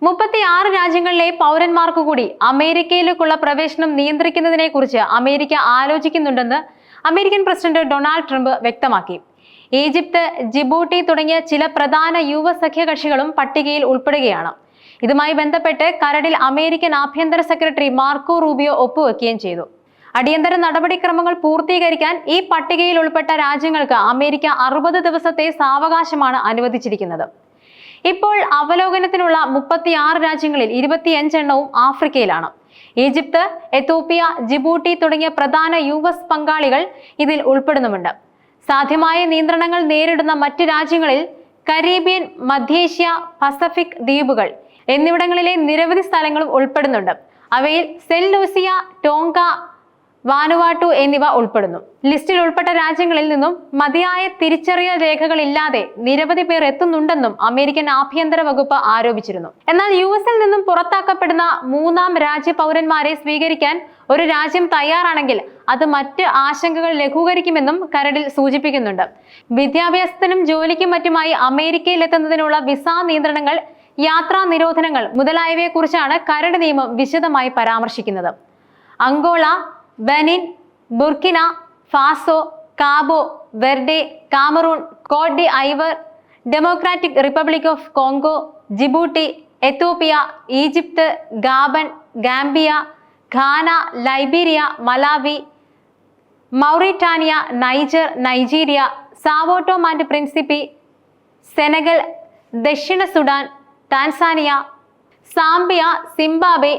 36 രാജ്യങ്ങളിലെ പൗരന്മാർക്ക് കൂടി അമേരിക്കയിലേക്കുള്ള പ്രവേശനം നിയന്ത്രിക്കുന്നതിനെ കുറിച്ച് അമേരിക്ക ആലോചിക്കുന്നുണ്ടെന്ന് അമേരിക്കൻ പ്രസിഡന്റ് ഡൊണാൾഡ് ട്രംപ് വ്യക്തമാക്കി. ഈജിപ്ത്, ജിബൂട്ടി തുടങ്ങിയ ചില പ്രധാന സഖ്യകക്ഷികളും പട്ടികയിൽ ഉൾപ്പെടുകയാണ്. ഇതുമായി ബന്ധപ്പെട്ട് കരടിൽ അമേരിക്കൻ ആഭ്യന്തര സെക്രട്ടറി മാർക്കോ റൂബിയോ ഒപ്പുവെക്കുകയും ചെയ്തു. അടിയന്തര നടപടിക്രമങ്ങൾ പൂർത്തീകരിക്കാൻ ഈ പട്ടികയിൽ ഉൾപ്പെട്ട രാജ്യങ്ങൾക്ക് അമേരിക്ക 60 ദിവസത്തെ സാവകാശമാണ് അനുവദിച്ചിരിക്കുന്നത്. ഇപ്പോൾ അവലോകനത്തിനുള്ള 36 രാജ്യങ്ങളിൽ 25 എണ്ണവും ആഫ്രിക്കയിലാണ്. ഈജിപ്ത്, എത്യോപ്യ, ജിബൂട്ടി തുടങ്ങിയ പ്രധാന പങ്കാളികൾ ഇതിൽ ഉൾപ്പെടുന്നുമുണ്ട്. സാധ്യമായ നിയന്ത്രണങ്ങൾ നേരിടുന്ന മറ്റ് രാജ്യങ്ങളിൽ കരീബിയൻ, മധ്യേഷ്യ, പസഫിക് ദ്വീപുകൾ എന്നിവിടങ്ങളിലെ നിരവധി സ്ഥലങ്ങളും ഉൾപ്പെടുന്നുണ്ട്. അവയിൽ സെന്റ് ലൂസിയ, ടോങ്ക, വാനുവാട്ടു എന്നിവ ഉൾപ്പെടുന്നു. ലിസ്റ്റിൽ ഉൾപ്പെട്ട രാജ്യങ്ങളിൽ നിന്നും മതിയായ തിരിച്ചറിയൽ രേഖകളില്ലാതെ നിരവധി പേർ എത്തുന്നുണ്ടെന്നും അമേരിക്കൻ ആഭ്യന്തര വകുപ്പ് ആരോപിച്ചിരുന്നു. എന്നാൽ യുഎസിൽ നിന്നും പുറത്താക്കപ്പെടുന്ന മൂന്നാം രാജ്യ പൗരന്മാരെ സ്വീകരിക്കാൻ ഒരു രാജ്യം തയ്യാറാണെങ്കിൽ അത് മറ്റ് ആശങ്കകൾ ലഘൂകരിക്കുമെന്നും കരടിൽ സൂചിപ്പിക്കുന്നുണ്ട്. വിദ്യാഭ്യാസത്തിനും ജോലിക്കും മറ്റുമായി അമേരിക്കയിൽ എത്തുന്നതിനുള്ള വിസ നിയന്ത്രണങ്ങൾ, യാത്രാ നിരോധനങ്ങൾ മുതലായവയെ കുറിച്ചാണ് കരട് നിയമം വിശദമായി പരാമർശിക്കുന്നത്. Angola, Benin, Burkina Faso, Cabo Verde, Cameroon, Cote d'Ivoire, Democratic Republic of Congo, Djibouti, Ethiopia, Egypt, Gabon, Gambia, Ghana, Liberia, Malawi, Mauritania, Niger, Nigeria, Sao Tome and Principe, Senegal, ദക്ഷിണ Sudan, Tanzania, Zambia, Zimbabwe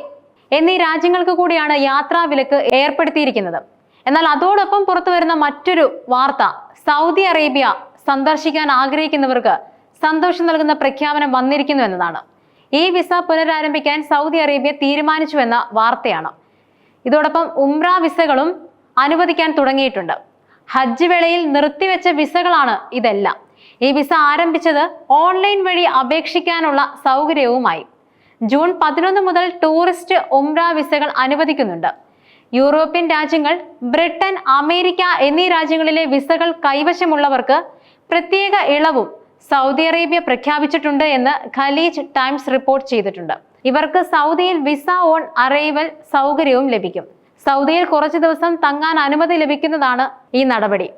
എന്നീ രാജ്യങ്ങൾക്ക് കൂടിയാണ് യാത്രാ വിലക്ക് ഏർപ്പെടുത്തിയിരിക്കുന്നത്. എന്നാൽ അതോടൊപ്പം പുറത്തു വരുന്ന മറ്റൊരു വാർത്ത, സൗദി അറേബ്യ സന്ദർശിക്കാൻ ആഗ്രഹിക്കുന്നവർക്ക് സന്തോഷം നൽകുന്ന പ്രഖ്യാപനം വന്നിരിക്കുന്നു എന്നതാണ്. ഈ വിസ പുനരാരംഭിക്കാൻ സൗദി അറേബ്യ തീരുമാനിച്ചുവെന്ന വാർത്തയാണ്. ഇതോടൊപ്പം ഉംറ വിസകളും അനുവദിക്കാൻ തുടങ്ങിയിട്ടുണ്ട്. ഹജ്ജ് വേളയിൽ നിർത്തിവെച്ച വിസകളാണ് ഇതെല്ലാം. ഈ വിസ ആരംഭിച്ചത് ഓൺലൈൻ വഴി അപേക്ഷിക്കാനുള്ള സൗകര്യവുമായി. ജൂൺ 11 മുതൽ ടൂറിസ്റ്റ് ഉംറ വിസകൾ അനുവദിക്കുന്നുണ്ട്. യൂറോപ്യൻ രാജ്യങ്ങൾ, ബ്രിട്ടൻ, അമേരിക്ക എന്നീ രാജ്യങ്ങളിലെ വിസകൾ കൈവശമുള്ളവർക്ക് പ്രത്യേക ഇളവും സൗദി അറേബ്യ പ്രഖ്യാപിച്ചിട്ടുണ്ട് എന്ന് ഖലീജ് ടൈംസ് റിപ്പോർട്ട് ചെയ്തിട്ടുണ്ട്. ഇവർക്ക് സൗദിയിൽ വിസ ഓൺ അറൈവൽ സൗകര്യവും ലഭിക്കും. സൗദിയിൽ കുറച്ചു ദിവസം തങ്ങാൻ അനുമതി ലഭിക്കുന്നതാണ് ഈ നടപടി.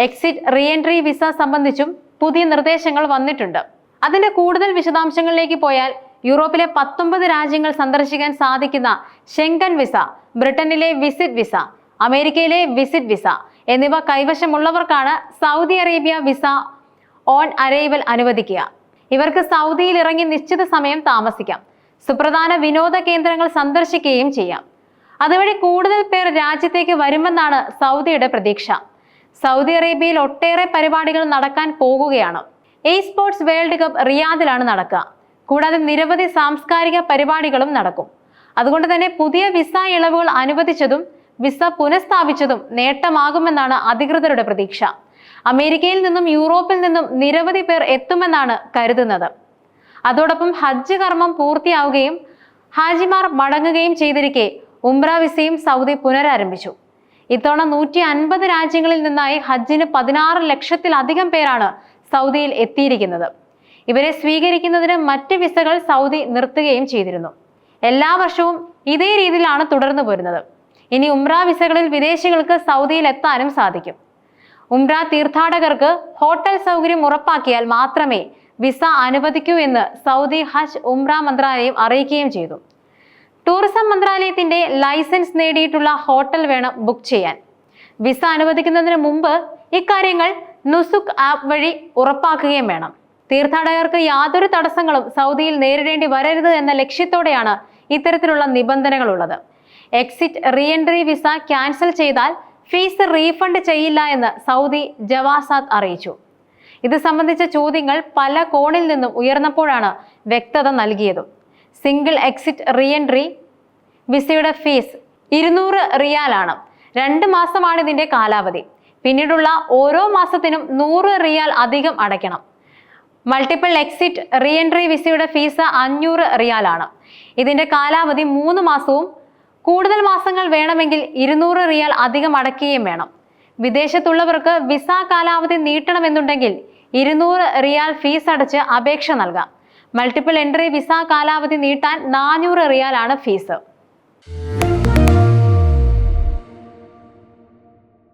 എക്സിറ്റ് റീഎൻട്രി വിസ സംബന്ധിച്ചും പുതിയ നിർദ്ദേശങ്ങൾ വന്നിട്ടുണ്ട്. അതിന്റെ കൂടുതൽ വിശദാംശങ്ങളിലേക്ക് പോയാൽ, യൂറോപ്പിലെ 19 രാജ്യങ്ങൾ സന്ദർശിക്കാൻ സാധിക്കുന്ന ഷെങ്കൻ വിസ, ബ്രിട്ടനിലെ വിസിറ്റ് വിസ, അമേരിക്കയിലെ വിസിറ്റ് വിസ എന്നിവ കൈവശമുള്ളവർക്കാണ് Saudi Arabia visa on arrival അനുവദിക്കുക. ഇവർക്ക് സൗദിയിൽ ഇറങ്ങി നിശ്ചിത സമയം താമസിക്കാം. സുപ്രധാന വിനോദ കേന്ദ്രങ്ങൾ സന്ദർശിക്കുകയും ചെയ്യാം. അതുവഴി കൂടുതൽ പേർ രാജ്യത്തേക്ക് വരുമെന്നാണ് സൗദിയുടെ പ്രതീക്ഷ. സൗദി അറേബ്യയിൽ ഒട്ടേറെ പരിപാടികൾ നടക്കാൻ പോകുകയാണ്. സ്പോർട്സ് വേൾഡ് കപ്പ് റിയാദിലാണ് നടക്കുക. കൂടാതെ നിരവധി സാംസ്കാരിക പരിപാടികളും നടക്കും. അതുകൊണ്ട് തന്നെ പുതിയ വിസ ഇളവുകൾ അനുവദിച്ചതും വിസ പുനഃസ്ഥാപിച്ചതും നേട്ടമാകുമെന്നാണ് അധികൃതരുടെ പ്രതീക്ഷ. അമേരിക്കയിൽ നിന്നും യൂറോപ്പിൽ നിന്നും നിരവധി പേർ എത്തുമെന്നാണ് കരുതുന്നത്. അതോടൊപ്പം ഹജ്ജ് കർമ്മം പൂർത്തിയാവുകയും ഹാജിമാർ മടങ്ങുകയും ചെയ്തിരിക്കെ ഉംറ വിസയും സൗദി പുനരാരംഭിച്ചു. ഇത്തവണ 150 രാജ്യങ്ങളിൽ നിന്നായി ഹജ്ജിന് 16 ലക്ഷത്തിലധികം പേരാണ് സൗദിയിൽ എത്തിയിരിക്കുന്നത്. ഇവരെ സ്വീകരിക്കുന്നതിന് മറ്റ് വിസകൾ സൗദി നിർത്തുകയും ചെയ്തിരുന്നു. എല്ലാ വർഷവും ഇതേ രീതിയിലാണ് തുടർന്നു പോരുന്നത്. ഇനി ഉംറ വിസകളിൽ വിദേശികൾക്ക് സൗദിയിൽ എത്താനും സാധിക്കും. ഉംറ തീർത്ഥാടകർക്ക് ഹോട്ടൽ സൗകര്യം ഉറപ്പാക്കിയാൽ മാത്രമേ വിസ അനുവദിക്കൂ എന്ന് സൗദി ഹജ്ജ് ഉംറ മന്ത്രാലയം അറിയിക്കുകയും ചെയ്തു. ടൂറിസം മന്ത്രാലയത്തിന്റെ ലൈസൻസ് നേടിയിട്ടുള്ള ഹോട്ടൽ വേണം ബുക്ക് ചെയ്യാൻ. വിസ അനുവദിക്കുന്നതിന് മുമ്പ് ഇക്കാര്യങ്ങൾ നുസുക് ആപ്പ് വഴി ഉറപ്പാക്കുകയും വേണം. തീർത്ഥാടകർക്ക് യാതൊരു തടസ്സങ്ങളും സൗദിയിൽ നേരിടേണ്ടി വരരുത് എന്ന ലക്ഷ്യത്തോടെയാണ് ഇത്തരത്തിലുള്ള നിബന്ധനകൾ ഉള്ളത്. എക്സിറ്റ് റീഎൻട്രി വിസ ക്യാൻസൽ ചെയ്താൽ ഫീസ് റീഫണ്ട് ചെയ്യില്ല എന്ന് സൗദി ജവാസാത്ത് അറിയിച്ചു. ഇത് സംബന്ധിച്ച ചോദ്യങ്ങൾ പല കോണിൽ നിന്നും ഉയർന്നപ്പോഴാണ് വ്യക്തത നൽകിയതും. സിംഗിൾ എക്സിറ്റ് റീഎൻട്രി വിസയുടെ ഫീസ് 200 റിയാലാണ്. 2 മാസമാണ് ഇതിന്റെ കാലാവധി. പിന്നീടുള്ള ഓരോ മാസത്തിനും 100 റിയാൽ അധികം അടയ്ക്കണം. മൾട്ടിപ്പിൾ എക്സിറ്റ് റീഎൻട്രി വിസയുടെ ഫീസ് 500 റിയാലാണ്. ഇതിന്റെ കാലാവധി 3 മാസവും കൂടുതൽ മാസങ്ങൾ വേണമെങ്കിൽ 200 റിയാൽ അധികം അടയ്ക്കുകയും വേണം. വിദേശത്തുള്ളവർക്ക് വിസ കാലാവധി നീട്ടണമെന്നുണ്ടെങ്കിൽ 200 റിയാൽ ഫീസ് അടച്ച് അപേക്ഷ നൽകാം. മൾട്ടിപ്പിൾ എൻട്രി വിസ കാലാവധി നീട്ടാൻ 400 റിയാലാണ് ഫീസ്.